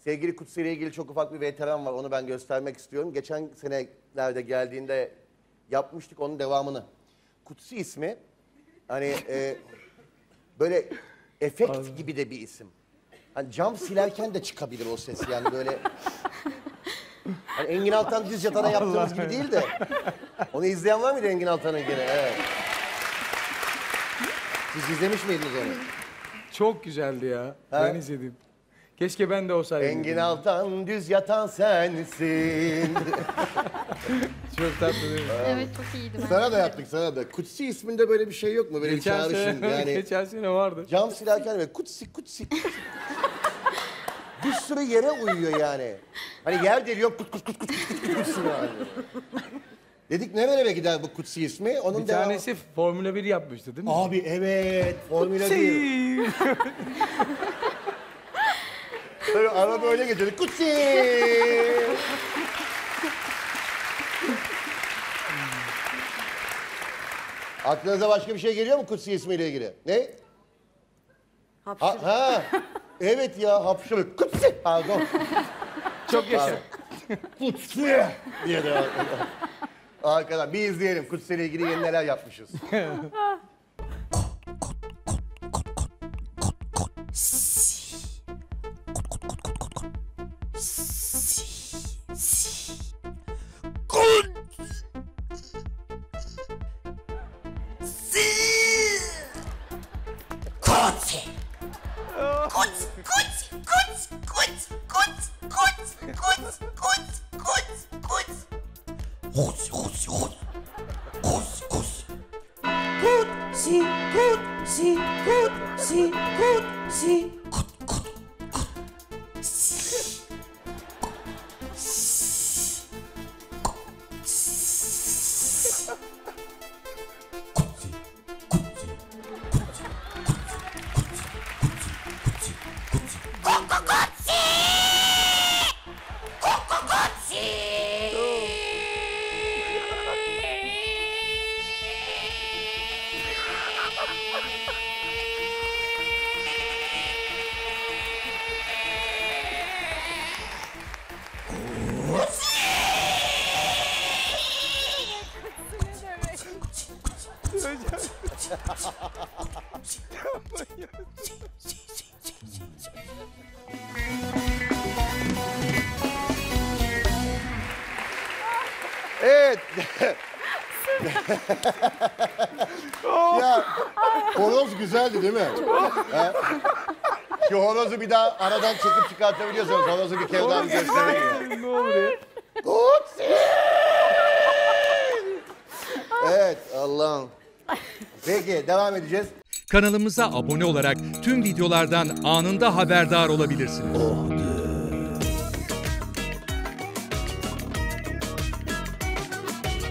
Sevgili Kutsi ile ilgili çok ufak bir veteran var. Onu ben göstermek istiyorum. Geçen senelerde geldiğinde yapmıştık onun devamını. Kutsi ismi hani böyle efekt gibi de bir isim. Hani cam silerken de çıkabilir o ses yani böyle. Hani Engin Altan Düz Yatan'a yaptığımız gibi değil de. Onu izleyen var mıydı Engin Altan'ınkini? Evet. Siz izlemiş miydiniz onu? Çok güzeldi ya. Ben izledim. Keşke ben de olsaydım. Engin Altan Düz Yatan sensin. Çok tatlı değil mi? Evet çok iyiydi. Sana da yaptık sana da. Kutsi isminde böyle bir şey yok mu? Böyle bir çağrışım yani. Geçen sene vardı. Cam silerken böyle kutsi kutsi. Bir sürü yere uyuyor yani. Hani yer deliyor kut kut kut kut kut kut kut yani. Dedik nereye gider bu Kutsi ismi? Onun Bir tanesi Formula 1 yapmıştı değil mi? Abi evet Formula 1. Böyle araba öyle geçiyordu. Kutsi! Aklınıza başka bir şey geliyor mu Kutsi ismiyle ilgili? Ne? Hapşırık. Ha. Evet ya hapşırık. Kutsi! Pardon. Çok yaşa. Kutsi! diye de arkadan bir izleyelim. Kutsi ile ilgili yeni neler yapmışız. Evet. Ya horoz güzeldi değil mi? He? Şu horozu bir daha aradan çekip çıkartabiliyorsanız horozu bir kere daha bir gösterelim. Ne olur ya? Kutsi! Evet Allah'ım. Peki devam edeceğiz. Kanalımıza abone olarak tüm videolardan anında haberdar olabilirsiniz.